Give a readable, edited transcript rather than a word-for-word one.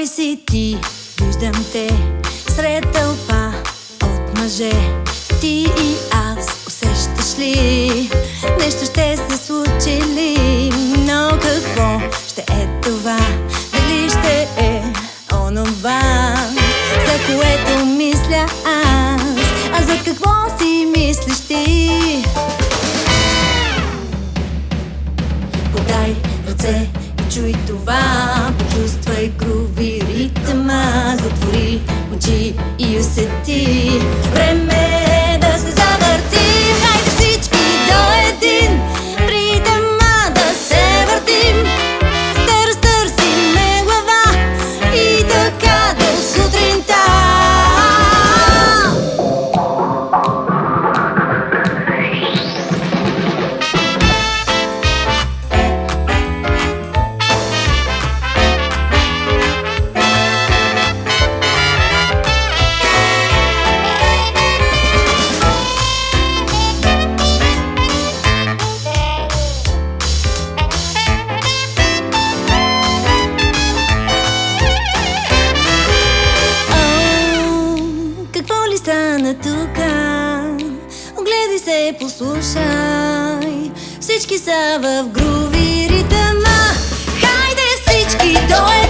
си ти? Виждам те сред тълпа от мъже. Ти и аз, усещаш ли? Нещо ще се случи ли? Но какво ще е това? Дали ще е онова, за което мисля аз? А за какво си мислиш ти? Подай ръце и чуй това, почувствай груви ритъма. Затвори очи и усети, време е да се завъртим. Хайде всички до един ритъма да се въртим, да разтърсиме глава и така до сутринта. Стана тука, огледай се, послушай, всички са в груви ритъма. Хайде всички до